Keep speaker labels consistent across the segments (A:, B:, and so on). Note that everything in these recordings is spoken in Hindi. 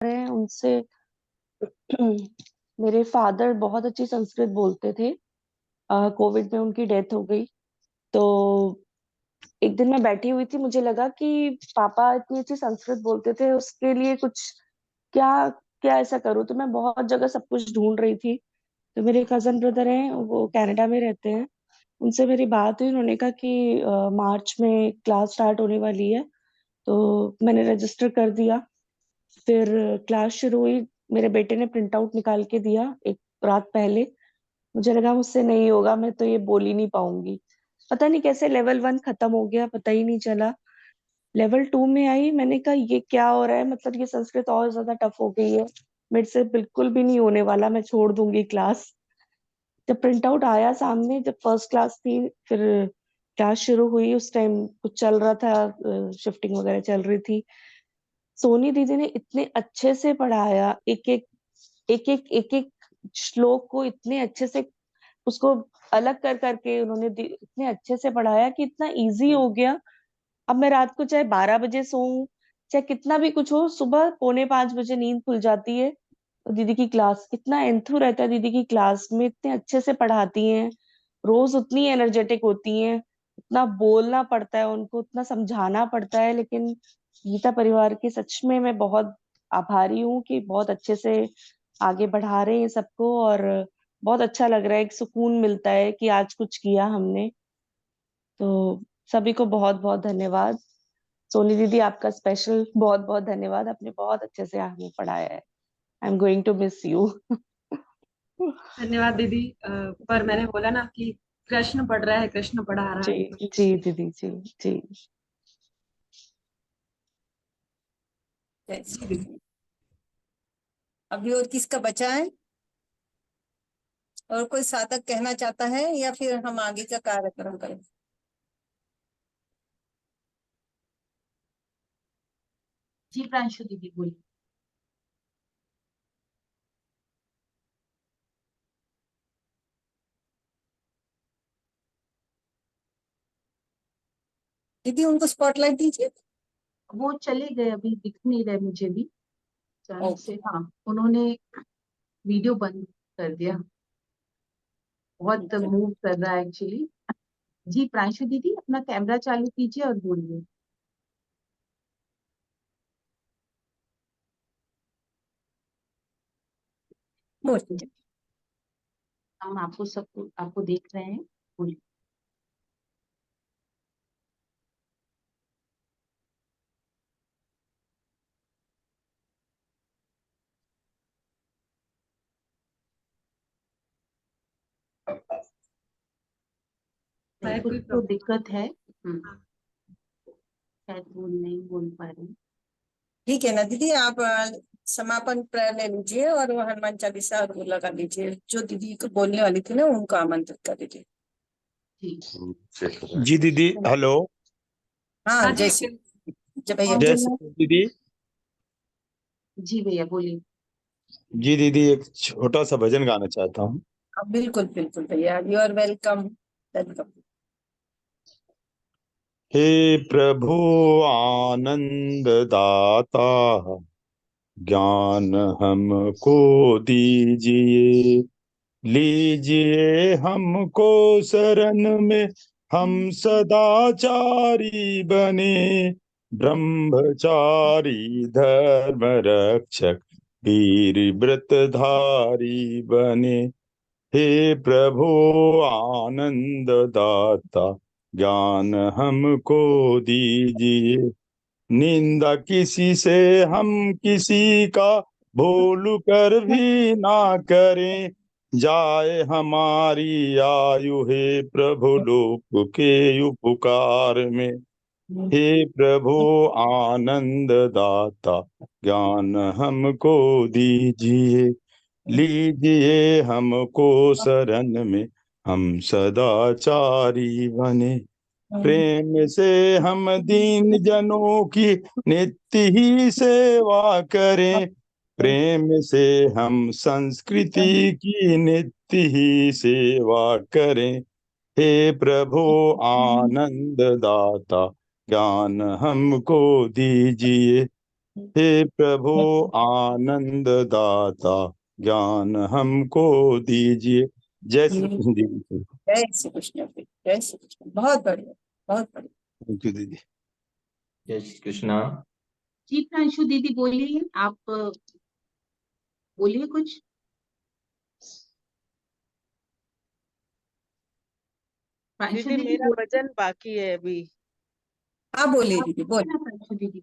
A: हैं उनसे। मेरे फादर बहुत अच्छी संस्कृत बोलते थे। कोविड में उनकी डेथ हो गई। तो एक दिन मैं बैठी हुई थी, मुझे लगा कि पापा इतनी अच्छी संस्कृत बोलते थे, उसके लिए कुछ क्या क्या ऐसा करूँ। तो मैं बहुत जगह सब कुछ ढूंढ रही थी। तो मेरे कजन ब्रदर हैं, वो कनाडा में रहते हैं। उनसे मेरी बात हुई, उन्होंने कहा कि मार्च में क्लास स्टार्ट होने वाली है। तो मैंने रजिस्टर कर दिया। फिर क्लास शुरू हुई। मेरे बेटे ने प्रिंट आउट निकाल के दिया एक रात पहले। मुझे लगा मुझसे नहीं होगा, मैं तो ये बोल ही नहीं पाऊंगी। पता नहीं कैसे लेवल 1 खत्म हो गया, पता ही नहीं चला। लेवल 2 में आई, मैंने कहा ये क्या हो रहा है, मतलब ये संस्कृत और ज्यादा टफ हो गई है। मेरे से बिल्कुल भी नहीं होने वाला, मैं छोड़ दूंगी क्लास। जब प्रिंट आउट आया सामने, जब फर्स्ट क्लास थी, फिर क्लास शुरू हुई, उस टाइम कुछ चल रहा था, शिफ्टिंग वगैरह चल रही थी। सोनी दीदी ने इतने अच्छे से पढ़ाया, एक एक श्लोक को इतने अच्छे से, उसको अलग कर करके उन्होंने इतने अच्छे से पढ़ाया कि इतना इजी हो गया। अब मैं रात को चाहे 12 बजे सोऊं, चाहे कितना भी कुछ हो, सुबह 4:45 बजे नींद खुल जाती है। और दीदी की क्लास, इतना एंथू रहता है दीदी की क्लास में, इतने अच्छे से पढ़ाती हैं। रोज उतनी एनर्जेटिक होती हैं। इतना बोलना पड़ता है उनको, उतना समझाना पड़ता है, लेकिन गीता परिवार की सच में मैं बहुत आभारी हूँ कि बहुत अच्छे से आगे बढ़ा रहे हैं सबको। और बहुत अच्छा लग रहा है, एक सुकून मिलता है कि आज कुछ किया हमने। तो सभी को बहुत बहुत धन्यवाद। सोनी दीदी, आपका स्पेशल बहुत बहुत धन्यवाद, आपने बहुत अच्छे से हमें पढ़ाया है। I am going to miss you.
B: धन्यवाद दीदी। पर मैंने बोला ना कि कृष्ण पढ़ रहा है, कृष्ण पढ़ा रहा
A: जी
B: है।
A: जी दीदी, जी जी।
C: जी दीदी। अभी और किसका बचा है? और कोई साधक कहना चाहता है या फिर हम आगे का कार्यक्रम करें?
B: जी प्रांशु दीदी बोलिए।
C: दीदी उनको स्पॉटलाइट दीजिए।
B: वो चले गए, अभी दिख नहीं रहे मुझे भी अचानक
C: ओके।
B: से। हाँ, उन्होंने वीडियो बंद कर दिया। बहुत
C: ठीक है।
B: मूव कर रहा है एक्चुअली। जी प्रांशु दीदी, अपना कैमरा चालू कीजिए और बोलिए।
C: बोलिए।
B: हम आपको सबको आपको देख रहे हैं, बोलिए। नहीं, कुछ तो दिक्कत है। शायद वो नहीं बोल पा रहे।
C: ठीक है ना दीदी, आप समापन प्रेयर ले लीजिए और वो हनुमान चालीसा और वो लगा लीजिए। जो दीदी को बोलने वाली थी ना, उनको आमंत्रित कर दीजिए।
B: ठीक।
D: जी दीदी, हेलो।
C: हाँ,
B: हाँ जी,
C: जैसे जब भैया।
B: कौन
D: जय
B: बोल रहा
D: श्री दीदी।
B: है? जी भैया बोलिए।
D: जी दीदी, एक छोटा सा भजन गाना चाहता हूँ।
C: बिल्कुल बिल्कुल भैया, यू आर वेलकम। वेलकम।
D: हे प्रभु आनंद दाता, ज्ञान हमको दीजिए। लीजिए हमको शरण में, हम सदाचारी बने। ब्रह्मचारी धर्म रक्षक, वीर व्रतधारी बने। हे प्रभु आनंद दाता, ज्ञान हमको दीजिए। निंदा किसी से हम किसी का भूल कर भी ना करें। जाए हमारी आयु हे प्रभु लोक के उपकार में। हे प्रभु आनंद दाता, ज्ञान हमको दीजिए। लीजिए हमको शरण में, हम सदाचारी बने। प्रेम से हम दीन जनों की नित्य ही सेवा करें। प्रेम से हम संस्कृति की नित्य ही सेवा करें। हे प्रभु आनंद दाता, ज्ञान हमको दीजिए। हे प्रभु आनंद दाता, ज्ञान हमको दीजिए। जय श्री कृष्ण दीदी।
C: जय श्री कृष्ण, जय श्री कृष्ण। बहुत बढ़िया, बहुत बढ़िया।
D: थैंक यू दीदी।
E: जय श्री कृष्णा।
F: जी प्रांशु दीदी बोलिए, आप बोलिए कुछ। प्रांशु
G: दीदी
F: दीदी
G: मेरा
F: बोलिए
G: वजन बाकी है अभी।
C: हाँ बोलिए
F: आप
C: दीदी,
F: बोलिए
C: बोलिए।
F: ना प्रांशु दीदी।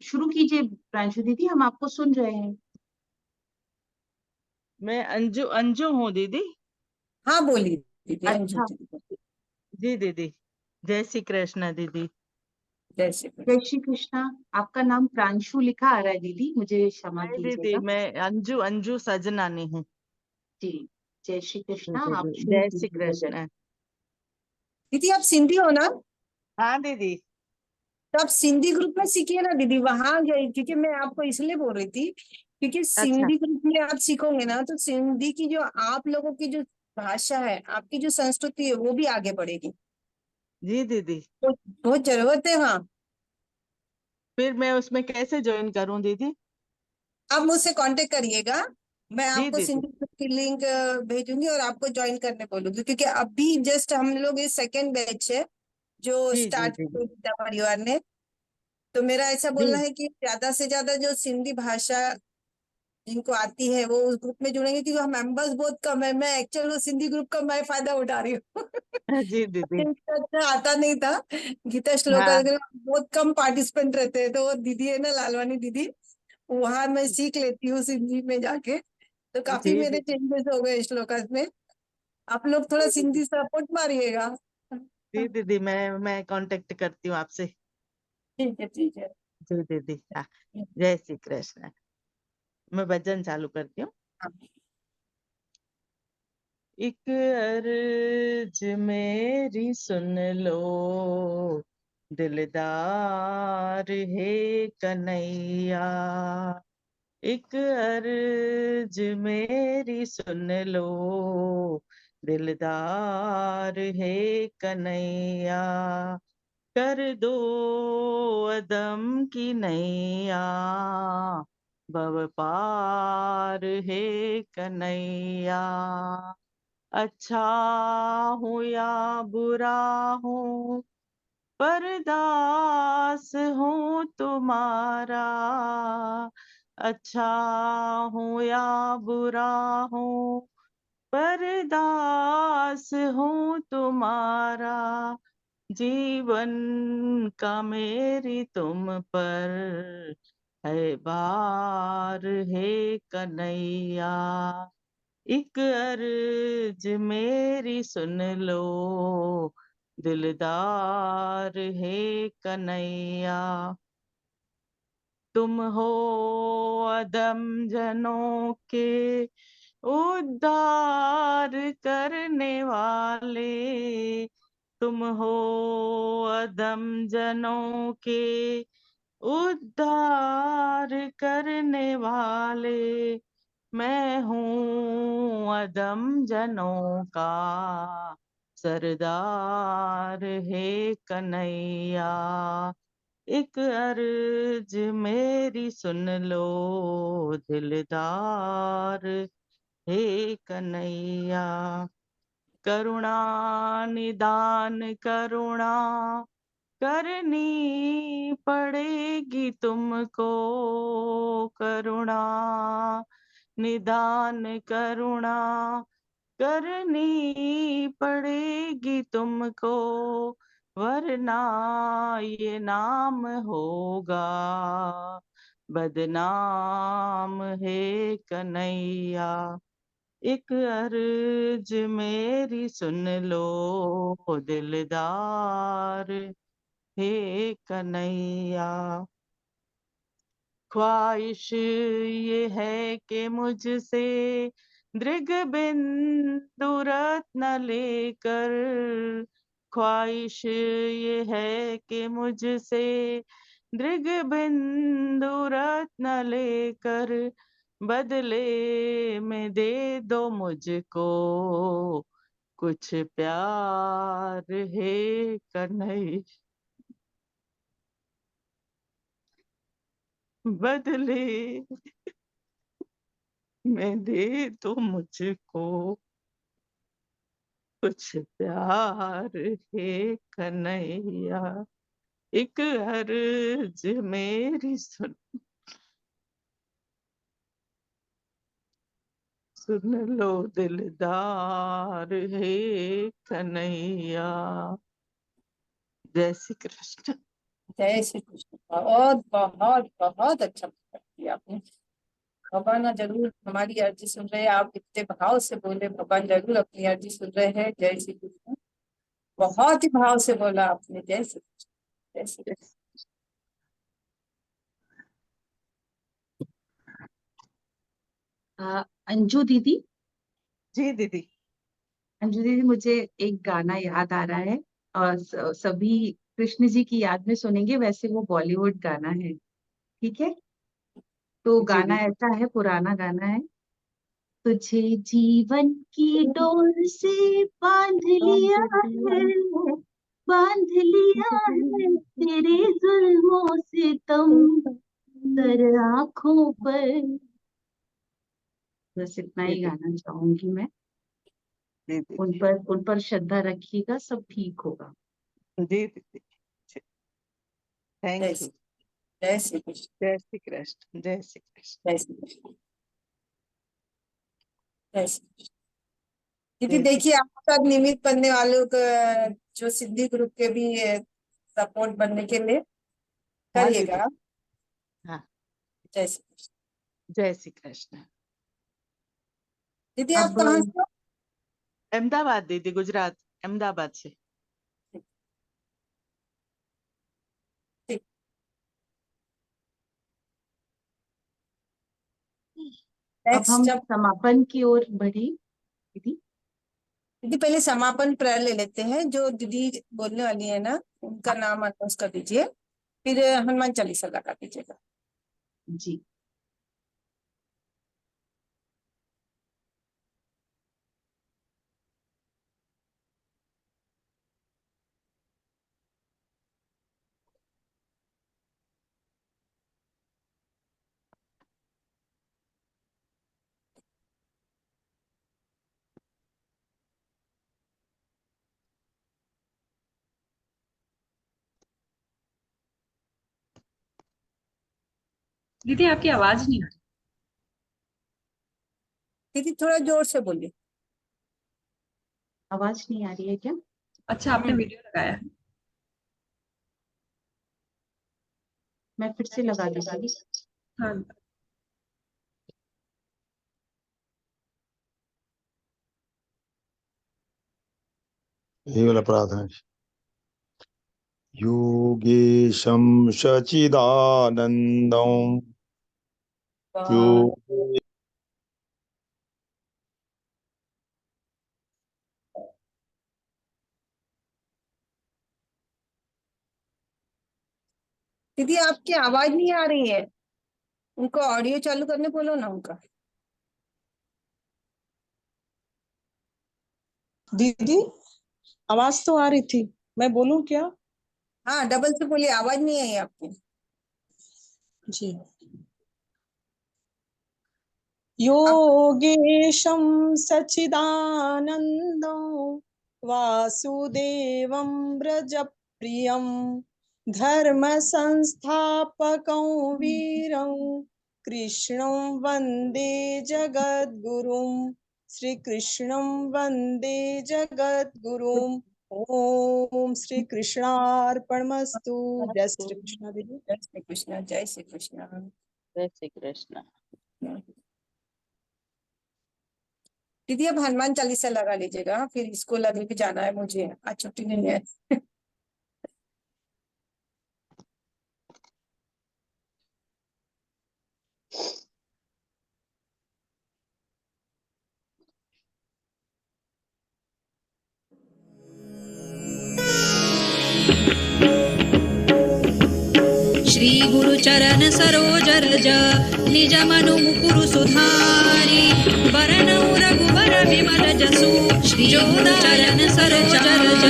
F: शुरू कीजिए प्रांशु दीदी, हम आपको सुन रहे हैं।
G: मैं अंजू अंजू हूँ दीदी।
C: हाँ बोलिए दीदी, अंजू
F: अच्छा,
C: दीदी।
G: जी दीदी। जय श्री कृष्णा दीदी।
C: जय श्री कृष्ण।
F: जय श्री कृष्णा। आपका नाम प्रांशु लिखा आ रहा है दीदी, मुझे क्षमा
G: नहीं दीदी,
F: कीजिएगा।
G: मैं अंजू अंजू सजनानी हूँ।
F: जी, जय श्री कृष्णा। आप
G: दीदी
F: शुरू
G: जय श्री
F: कीजिए भजन।
G: कृष्ण।
C: दीदी आप सिंधी हो ना?
G: हाँ दीदी।
C: तो आप सिंधी ग्रुप में सीखिए ना दीदी, वहां गई, क्योंकि मैं आपको इसलिए बोल रही थी, क्योंकि
G: अच्छा
C: सिंधी ग्रुप में आप सीखोगे ना तो सिंधी की जो आप लोगों की जो भाषा है, आपकी जो संस्कृति है, वो भी आगे बढ़ेगी।
G: जी दीदी।
C: तो बहुत जरूरत है वहाँ।
G: फिर मैं उसमें कैसे ज्वाइन करूँ दीदी?
C: आप मुझसे कांटेक्ट करिएगा, मैं
G: जी
C: आपको
G: दीदी।
C: सिंधी ग्रुप की लिंक भेजूंगी और आपको ज्वाइन करने बोलूंगी, क्योंकि अभी जस्ट हम लोग ये सेकेंड बैच है जो
G: जी जी
C: स्टार्ट
G: दीदी।
C: किया परिवार ने। तो मेरा ऐसा
G: जी
C: बोलना है कि ज्यादा से ज्यादा जो सिंधी भाषा जिनको आती है वो उस ग्रुप में जुड़ेंगे, क्योंकि हम मेंबर्स बहुत कम है। मैं एक्चुअल वो सिंधी ग्रुप का मैं फायदा उठा रही हूँ।
G: जी दीदी।
C: अच्छा आता नहीं था, गीता श्लोक
G: हाँ
C: वगैरह बहुत कम पार्टिसिपेंट रहते हैं। तो वो दीदी है ना, लालवानी दीदी, वहां मैं सीख लेती हूँ सिंधी में जाके। तो काफी
G: जी
C: मेरे
G: दीदी।
C: चेंजेस हो गए श्लोकास में। आप लोग थोड़ा
G: जी दीदी।
C: सिंधी सपोर्ट मारिएगा।
G: जी दीदी, मैं कांटेक्ट करती हूँ आपसे।
C: ठीक है, ठीक है।
G: जी दीदी। हाँ। जय श्री कृष्ण। मैं भजन चालू करती हूँ। एक अर्ज मेरी सुन लो, दिलदार है कन्हैया। एक अर्ज मेरी सुन लो, दिलदार है कन्हैया। कर दो अदम की नैया, भव पार है कन्हैया। अच्छा हूँ या बुरा हूँ, परदास हूँ तुम्हारा। अच्छा हूँ या बुरा हूँ, परदास हूँ तुम्हारा। जीवन का मेरी तुम पर है भार है कन्हैया। एक अर्ज मेरी सुन लो, दिलदार है कन्हैया। तुम हो अदम जनों के उद्धार करने वाले। तुम हो अदम जनों के उद्धार करने वाले। मैं हूँ अदम जनों का सरदार है कन्हैया। एक अर्ज मेरी सुन लो, दिलदार हे कन्हैया। करुणा निदान करुणा करनी पड़ेगी तुमको। करुणा निदान करुणा करनी पड़ेगी तुमको, वरना ये नाम होगा बदनाम है कन्हैया। एक अर्ज मेरी सुन लो, दिलदार हे कन्हैया। ख्वाहिश ये है कि मुझसे दृग बिंदु रत्न लेकर। ख्वाहिश ये है कि मुझसे दृग बिंदु रत्न लेकर, बदले में दे दो मुझको कुछ प्यार है कन्हैया। बदले में दे तो मुझको कुछ प्यार है कन्हैया, एक अर्ज मेरी सुन लो दिलदार है कन्हैया। जय श्री कृष्ण।
C: जय श्री कृष्ण। बहुत बहुत बहुत अच्छा किया आपने। भगवान जरूर हमारी अर्जी सुन रहे हैं। आप इतने भाव से बोले, भगवान जरूर अपनी अर्जी सुन रहे हैं। जय श्री कृष्ण। बहुत ही भाव से बोला आपने। जय श्री कृष्ण। जय श्री कृष्ण।
F: अंजू दीदी,
G: जी दीदी।
F: अंजू दीदी, मुझे एक गाना याद आ रहा है और सभी कृष्ण जी की याद में सुनेंगे। वैसे वो बॉलीवुड गाना है, ठीक है? तो
G: जी
F: गाना
G: दीदी।
F: ऐसा है, पुराना गाना है। तुझे जीवन की डोर से बांध लिया है, बांध लिया है तेरे जुल्मों से तम तर आंखों पर। बस इतना ही गाना चाहूंगी मैं।
G: जी दीदी।
F: उन पर श्रद्धा रखिएगा, सब ठीक होगा।
G: जी दीदी। थैंक
C: जय
G: यू।
C: श्री जय श्री कृष्ण।
G: जय श्री कृष्ण। जय श्री कृष्ण।
C: जय श्री कृष्ण। जय श्री कृष्ण। दीदी
G: जय श्री
C: देखिए, आपका निमित्त बनने वालों का जो सिद्धि ग्रुप के भी सपोर्ट बनने के लिए
G: हाँ दीदी।
C: करिएगा।
G: हाँ।
C: जय श्री कृष्ण।
G: जय श्री कृष्ण।
C: दीदी आप
F: अब
C: कहाँ से हो?
G: अहमदाबाद दीदी, गुजरात, अहमदाबाद से।
C: ठीक।
F: अब
C: नेक्स्ट
F: हम
C: जब
F: समापन की ओर बढ़े दीदी।
C: दीदी पहले समापन प्रायर ले लेते हैं। जो दीदी बोलने वाली है ना, उनका नाम अनाउंस कर दीजिए, फिर हनुमान चालीसा लगा दीजिएगा।
F: जी।
B: दीदी आपकी आवाज नहीं आ रही।
C: दीदी थोड़ा जोर से बोलिए।
F: आवाज नहीं आ रही है क्या?
B: अच्छा, आपने वीडियो लगाया है।
F: मैं फिर से लगा दूंगी।
B: हाँ।
D: यही वाला प्रार्थना है। योगेशं सच्चिदानन्दं योगे
C: दीदी आपकी आवाज नहीं आ रही है। उनको ऑडियो चालू करने बोलो ना उनका।
H: दीदी आवाज तो आ रही थी, मैं बोलूं क्या?
C: हाँ डबल से बोलिए, आवाज नहीं आई आपकी।
H: जी। योगेशं सच्चिदानन्दं वासुदेवं व्रजप्रियं धर्मसंस्थापकं वीरं कृष्णं वन्दे जगद्गुरुं श्रीकृष्णं वन्दे जगद्गुरुं। ओम श्री कृष्णार्पणमस्तु। जय श्री कृष्ण दीदी।
C: जय श्री कृष्ण। जय श्री कृष्ण।
G: जय श्री कृष्ण।
C: दीदी अब हनुमान चालीसा लगा लीजिएगा, फिर इसको लगे भी जाना है मुझे, आज छुट्टी नहीं है।
I: श्री गुरु चरण सरोज रज निज मनु मुकुरु सुधारी बरनउ रघुबर विमल जसु श्री गुरु चरण सरोज रज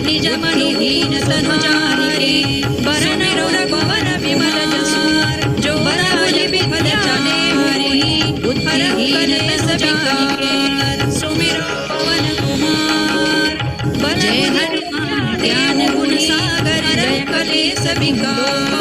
I: निज मनु दीन तनु जारी बरनउ रघुबर विमल जसु जो का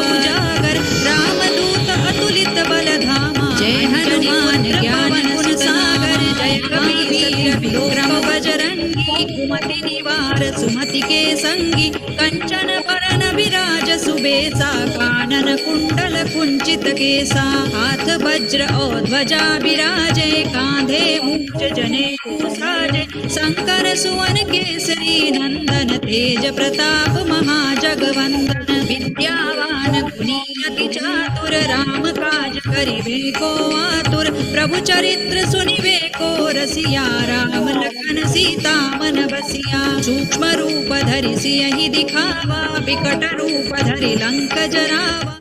I: उजागर रामदूत अतुलित बल धामा जय हनुमान ज्ञान गुण सागर जय कबीर विक्रम बजरंगी कुमति निवार सुमति के संगी कंचन बरन विराज सुबेसा कानन कुंडल कुंचित केसा हाथ वज्र और ध्वजा विराजे कांधे मूंज जनेऊ साजे शंकर सुवन केसरी नंदन तेज प्रताप महाजगवंदन विद्यावान गुणी अति चातुर राम काज करिबे को आतुर प्रभु चरित्र सुनिबे को रसिया राम लखन सीता मन बसिया सूक्ष्म रूप धरि सियहि दिखावा विकट रूप धरि लंक जरावा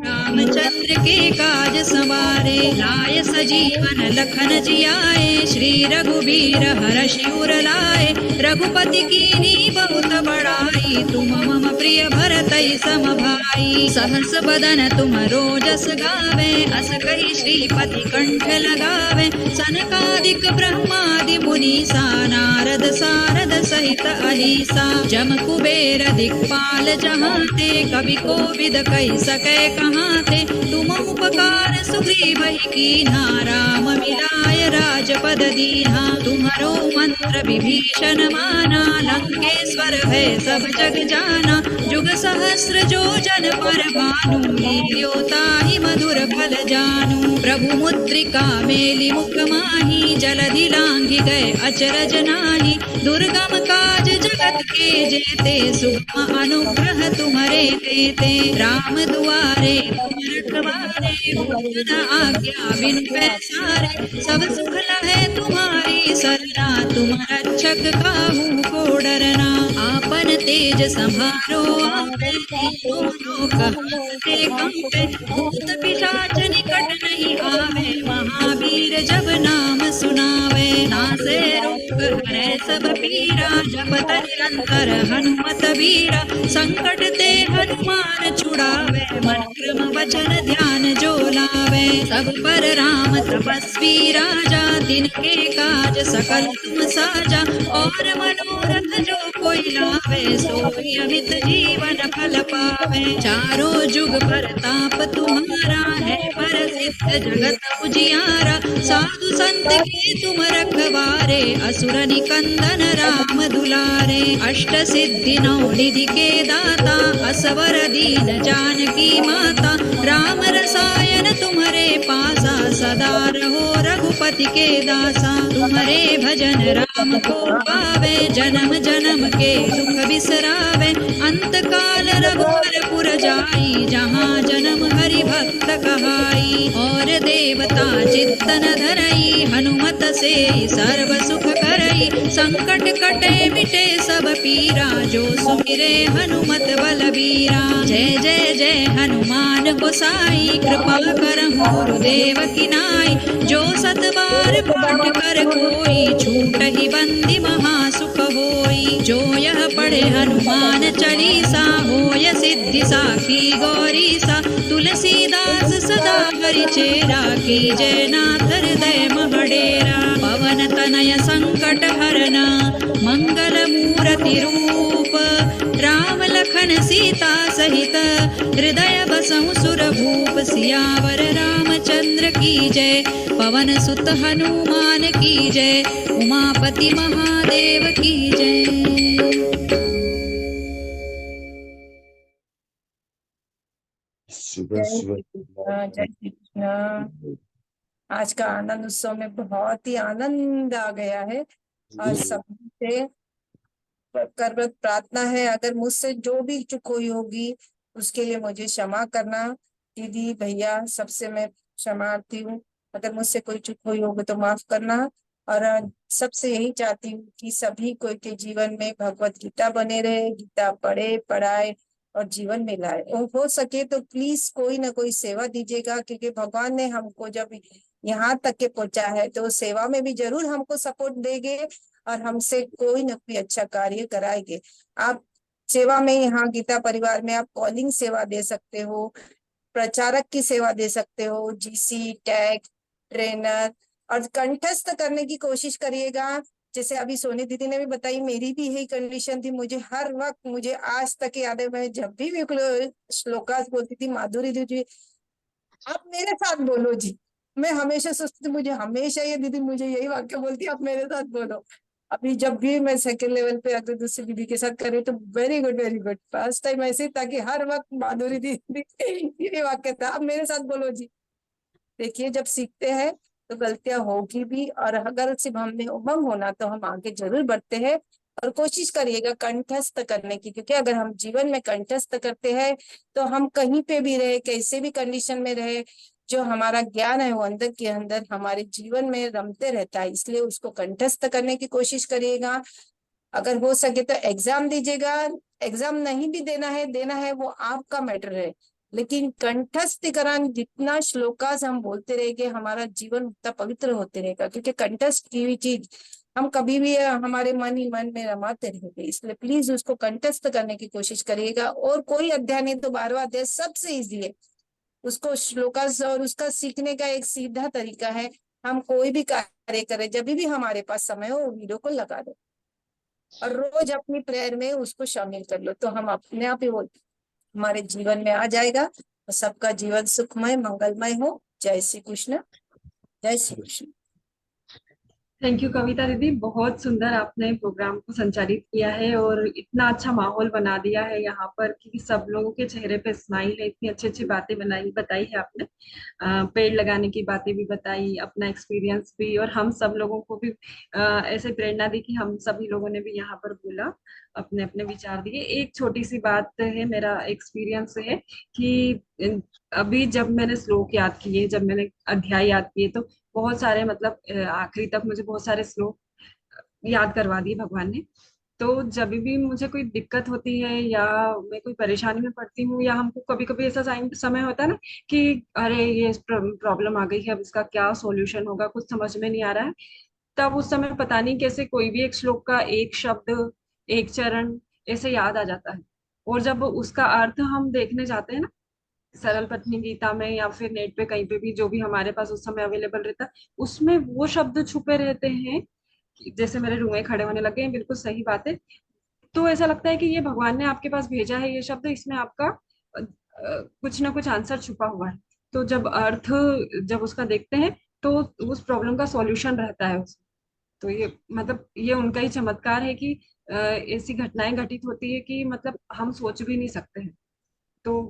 I: रामचंद्र के काज सवारे लाय सजीवन लखन जियाए श्री रघुबीर हरषि उर लाए रघुपति कीनी बहुत बड़ाई तुम मम प्रिय भरतहि सम भाई सहस बदन तुम रोजस गावे अस कहि श्रीपति कंठ लगावे सनकादिक ब्रह्मादि मुनीसा नारद सारद सहित अहिसा जम कुबेर दिक्पाल जहाते कवि कोविद कहि सकै कहाते तुम उपकार सुग्रीव कीन्हा राम मिलाय राजपद दीन्हा तुम्हारो मंत्र विभीषण माना लंकेश्वर है सब जग जाना जुग सहस्र जो जन पर भानु लील्यो ताहि मधुर फल जानू प्रभु मुद्रिका मेलि मुख माही जलधि लांघि गए अचरज नाही दुर्गम काज जगत के जेते सुगम अनुग्रह तुम्हारे तेते राम दुआरे तुम रखवारे भूतन आज्ञा बिनु पैसारे सब सुख लहै तुम्हारी सरना तुम रक्षक काहू को डरना आपन तेज संभारो आपे तीनों लोक हाथे कंपे भूत पिशाच निकट नहीं आवे महावीर जब नाम सुनावे नासे रोग हरै सब पीरा जपत निरंतर हनुमत वीरा संकट ते हनुमान छुड़ावे मन क्रम वचन ध्यान जो लावे सब पर राम तपस्वी राजा तिनके काज सकल तुम साजा और मनोरथ जो कोई लावे सोई अमित जीवन फल पावे चारों जुग परताप तुम्हारा है प्रसिद्ध जगत उजियारा साधु संत के तुम रखवारे असुर निकंदन राम दुलारे अष्ट सिद्धि नौ निधि के दाता असवर दीन जानकी माता राम रसायन तुम्हारे पासा सदा रहो रघुपति के दासा तुम्हारे भजन राम को पावे जन्म जन्म के दुख बिसरावे अंत काल रघुवर पुर जाई जहाँ जन्म हरि भक्त कहाई और देवता चित्तन धरई हनुमत से सर्व सुख करई संकट कटे मिटे सब पीरा जो सुमिरे हनुमत बलबीरा जय जय जय हनुमान गोसाई कृपा करहु गुरुदेव की नाई जो सत बार पाठ कर कोई छूटहि बंदी महासुख होई जो यह पढ़े हनुमान चालीसा होय सिद्धि साखी गौरीसा तुलसीदास सदा हरि चेरा की जय नाथ हृदय महडेरा पवन तनय संकट हरना मंगल मूर्ति रूप राम लखन सीता सहित हृदय बसहु सुर भूप सियावर रामचंद्र की जय पवन सुत हनुमान की जय उमापति महादेव की जय।
D: सुबह सुबह
C: जय श्री कृष्ण। आज का आनंद उत्सव में बहुत ही आनंद आ गया है और सबसे करवत प्रार्थना है अगर मुझसे जो भी चूक हुई होगी उसके लिए मुझे क्षमा करना। दीदी भैया सबसे मैं क्षमार्थी हूँ, अगर मुझसे कोई चूक हुई होगी तो माफ करना। और सबसे यही चाहती हूँ कि सभी को के जीवन में भगवत गीता बने रहे, गीता पढ़े पढ़ाए और जीवन में लाए। और हो सके तो प्लीज कोई ना कोई सेवा दीजिएगा, क्योंकि भगवान ने हमको जब यहाँ तक के पहुंचा है तो सेवा में भी जरूर हमको सपोर्ट देंगे और हमसे कोई ना कोई अच्छा कार्य कराएंगे। आप सेवा में यहाँ गीता परिवार में आप कॉलिंग सेवा दे सकते हो, प्रचारक की सेवा दे सकते हो, जीसी टैग ट्रेनर, और कंठस्थ करने की कोशिश करिएगा जैसे अभी सोनी दीदी ने भी बताई, मेरी भी यही कंडीशन थी। मुझे हर वक्त, मुझे आज तक याद है, मैं जब भी श्लोकास बोलती थी, माधुरी दीदी आप मेरे साथ बोलो जी, मैं हमेशा सोचती थी, मुझे हमेशा ये दीदी मुझे यही वाक्य बोलती, आप मेरे साथ बोलो। अभी जब भी मैं सेकंड लेवल पे अगर दूसरी दीदी के साथ करी तो very good very good. First time ऐसे ही था कि हर वक्त माधुरी दीदी यही वाक्य था, आप मेरे साथ बोलो जी। देखिए, जब सीखते हैं तो गलतियां होगी भी, और अगर सिर्फ हमें उमंग होना तो हम आगे जरूर बढ़ते हैं। और कोशिश करिएगा कंठस्थ करने की, क्योंकि अगर हम जीवन में कंठस्थ करते हैं तो हम कहीं पे भी रहे, कैसे भी कंडीशन में रहे, जो हमारा ज्ञान है वो अंदर के अंदर हमारे जीवन में रमते रहता है। इसलिए उसको कंठस्थ करने की कोशिश करिएगा। अगर हो सके तो एग्जाम दीजिएगा, एग्जाम नहीं भी देना है वो आपका मैटर है, लेकिन कंठस्थीकरण जितना श्लोकास हम बोलते रहेंगे हमारा जीवन उतना पवित्र होते रहेगा, क्योंकि कंठस्थ की हुई चीज हम कभी भी हमारे मन ही मन में रमाते रहेंगे। इसलिए प्लीज उसको कंठस्थ करने की कोशिश करिएगा। और कोई अध्याय नहीं तो 12वां अध्याय सबसे इजी है, उसको श्लोकास और उसका सीखने का एक सीधा तरीका है। हम कोई भी कार्य करें, जब भी हमारे पास समय हो वीडियो को लगा दो और रोज अपनी प्रेयर में उसको शामिल कर लो, तो हम अपने आप ही वो हमारे जीवन में आ जाएगा। और सबका जीवन सुखमय मंगलमय हो। जय श्री कृष्ण, जय श्री कृष्ण।
B: थैंक यू कविता दीदी, बहुत सुंदर आपने प्रोग्राम को संचालित किया है और इतना अच्छा माहौल बना दिया है यहाँ पर कि सब लोगों के चेहरे पे स्माइल है। इतनी अच्छी अच्छी बातें बताई है आपने। पेड़ लगाने की बातें भी बताई, अपना एक्सपीरियंस भी, और हम सब लोगों को भी ऐसे प्रेरणा दी कि हम सभी लोगों ने भी यहाँ पर बोला, अपने अपने विचार दिए। एक छोटी सी बात है, मेरा एक्सपीरियंस है कि अभी जब मैंने श्लोक याद किए, जब मैंने अध्याय याद किए, तो बहुत सारे मतलब आखिरी तक मुझे बहुत सारे श्लोक याद करवा दिए भगवान ने। तो जब भी मुझे कोई दिक्कत होती है या मैं कोई परेशानी में पड़ती हूँ, या हमको कभी कभी ऐसा समय होता है ना कि अरे ये प्रॉब्लम आ गई है, अब इसका क्या सॉल्यूशन होगा, कुछ समझ में नहीं आ रहा है, तब उस समय पता नहीं कैसे कोई भी एक श्लोक का एक शब्द, एक चरण ऐसे याद आ जाता है। और जब उसका अर्थ हम देखने जाते हैं ना, सरल पत्नी गीता में या फिर नेट पे कहीं पे भी, जो भी हमारे पास उस समय अवेलेबल रहता है, उसमें वो शब्द छुपे रहते हैं। जैसे मेरे रुए खड़े होने लगे हैं, बिल्कुल सही बात है। तो ऐसा लगता है कि ये भगवान ने आपके पास भेजा है ये शब्द, इसमें आपका कुछ ना कुछ आंसर छुपा हुआ है। तो जब अर्थ, जब उसका देखते हैं तो उस प्रॉब्लम का सॉल्यूशन रहता है उसमें। तो ये मतलब ये उनका ही चमत्कार है कि ऐसी घटनाएं घटित होती है कि मतलब हम सोच भी नहीं सकते हैं। तो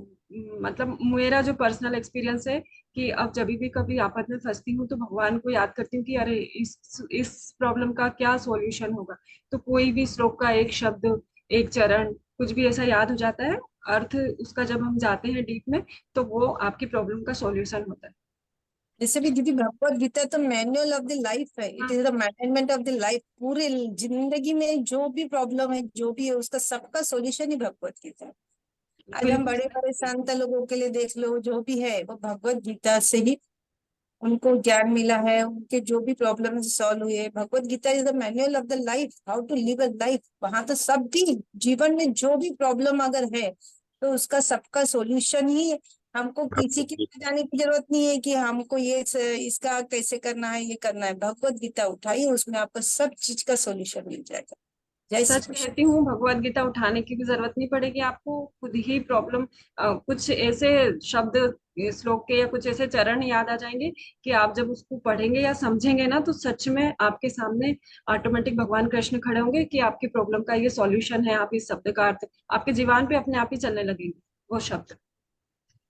B: मतलब मेरा जो पर्सनल एक्सपीरियंस है कि अब जब भी कभी आफत में फंसती हूँ तो भगवान को याद करती हूँ कि अरे इस प्रॉब्लम का क्या सॉल्यूशन होगा। तो कोई भी श्लोक का एक शब्द, एक चरण, कुछ भी ऐसा याद हो जाता है, अर्थ उसका जब हम जाते हैं डीप में, तो वो आपकी प्रॉब्लम का सॉल्यूशन होता है।
C: जैसे भी दीदी भगवत गीता तो मैनुअल ऑफ द लाइफ है, it is the management of the life. पूरे जिंदगी में जो भी प्रॉब्लम है, जो भी है, उसका सबका सॉल्यूशन ही भगवत गीता है। आज हम बड़े बड़े संत लोगों के लिए देख लो, जो भी है वो भगवत गीता से ही उनको ज्ञान मिला है, उनके जो भी प्रॉब्लम सॉल्व हुए। Bhagavad Gita is the manual of the life, how to live a life. वहां तो सब भी जीवन में जो भी प्रॉब्लम अगर है तो उसका सबका सॉल्यूशन ही, हमको किसी की जाने की जरूरत नहीं है कि हमको ये इसका कैसे करना है, ये करना है। भगवत गीता उठाइए, उसमें आपको सब चीज का सॉल्यूशन मिल जाएगा। जय श्री
B: सच
C: कृष्ण।
B: कहती हूँ, भगवत गीता उठाने की भी जरूरत नहीं पड़ेगी आपको, खुद ही प्रॉब्लम, कुछ ऐसे शब्द श्लोक के या कुछ ऐसे चरण याद आ जाएंगे कि आप जब उसको पढ़ेंगे या समझेंगे ना, तो सच में आपके सामने ऑटोमेटिक भगवान कृष्ण खड़े होंगे कि आपकी प्रॉब्लम का ये सॉल्यूशन है। आप इस शब्द का अर्थ आपके जीवन पे अपने आप ही चलने लगेंगे, वो शब्द,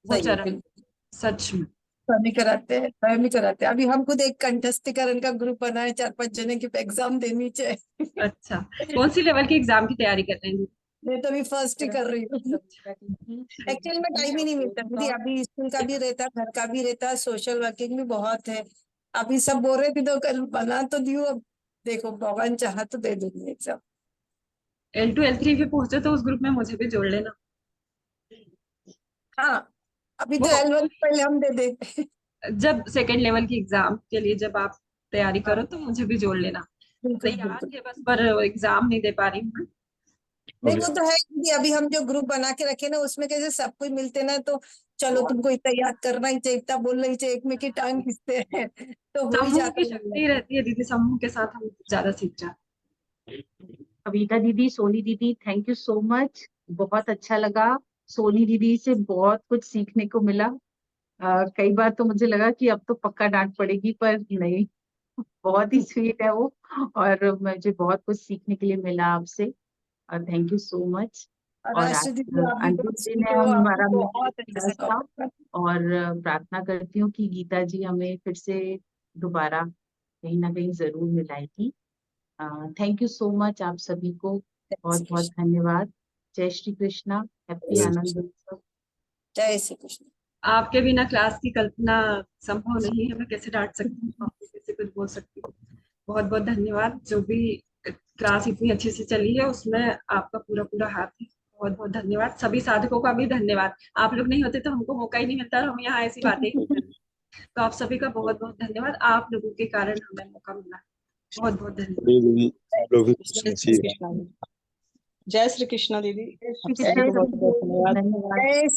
B: वो
C: सही है,
B: चरण,
C: बिल्कुल।
B: सच में।
C: स्वयं कराते हैं, स्वयं कराते हैं। अभी हम खुद एक कंठस्थीकरण का ग्रुप बनाए, 4-5 जने की एग्जाम देनी चाहिए।
B: अच्छा, कौन सी लेवल की एग्जाम की तैयारी कर रहे हैं?
C: मैं तो अभी फर्स्ट ही कर रही हूँ। एक्चुअली में टाइम ही नहीं मिलता दीदी, अभी स्कूल का भी रहता, घर का भी रहता, सोशल वर्किंग भी बहुत है। अभी सब बोल रहे थे तो कल बना तो दियो, अब देखो भगवान चाहा तो दे दूंगी एग्जाम।
B: L2 L3 पे पहुंचे तो उस ग्रुप में मुझे भी जोड़ लेना।
C: हाँ, अभी तो
B: वो
C: L1 पहले हम दे दे।
B: जब सेकेंड लेवल की एग्जाम के लिए जब आप तैयारी
C: हाँ,
B: करो तो मुझे भी जोड़ लेना।
C: बिल्कुल
B: तैयार
C: बिल्कुल।
B: है बस, पर एग्जाम नहीं दे पा रही हूँ मैं।
C: नहीं वो तो है कि अभी हम जो ग्रुप बना के रखे ना, उसमें कैसे सब कोई मिलते ना, तो चलो तुमको इतना याद करना ही चाहिए, इतना बोलना ही चाहिए, एक में की टांग खींचते हैं तो हो ही
B: समूह
C: जाता
B: की शक्ति रहती है दीदी, समूह के साथ हम ज्यादा सीख जाते हैं।
F: कविता दीदी, सोनी दीदी, थैंक यू सो मच, बहुत अच्छा लगा। सोनी दीदी से बहुत कुछ सीखने को मिला। कई बार तो मुझे लगा कि अब तो पक्का डांट पड़ेगी, पर नहीं, बहुत ही स्वीट है वो, और मुझे बहुत कुछ सीखने के लिए मिला आपसे, और थैंक यू सो मच। और आज
C: राष्ट्र दीदी आप भी
F: अंतिम
C: बहुत
F: दिन
C: sweet
F: है
C: हो, आपको
F: हमारा
C: बहुत अच्छे से
F: था, और प्रार्थना करती हूँ कि गीता जी हमें फिर से दोबारा कहीं ना कहीं जरूर मिलाएगी। थैंक यू सो मच आप सभी को, बहुत बहुत धन्यवाद। जय श्री कृष्णा, हैप्पी आनंद उत्सव।
C: जय श्री कृष्ण।
B: आपके बिना क्लास की कल्पना संभव नहीं है, मैं कैसे डांट सकती हूँ आपको, कैसे कुछ बोल सकती हूँ। बहुत बहुत धन्यवाद, जो भी क्लास इतनी अच्छे से चली है उसमें आपका पूरा पूरा हाथ है। बहुत बहुत धन्यवाद, सभी साधकों का भी धन्यवाद। आप लोग नहीं होते तो हमको मौका ही नहीं मिलता और हम यहाँ ऐसी बातें ही करते। तो आप सभी का बहुत बहुत धन्यवाद, आप लोगों के कारण हमें मौका मिला। बहुत बहुत धन्यवाद
D: दीदी आप लोग भी कुछ
H: जय श्री
D: सोचिए।
H: कृष्णा दीदी। जय श्री कृष्ण दीदी,
F: जय
H: आप
F: श्री
H: सभी को बहुत बहुत
F: कृष्ण,
H: धन्यवाद।
F: धन्यवाद।
C: जय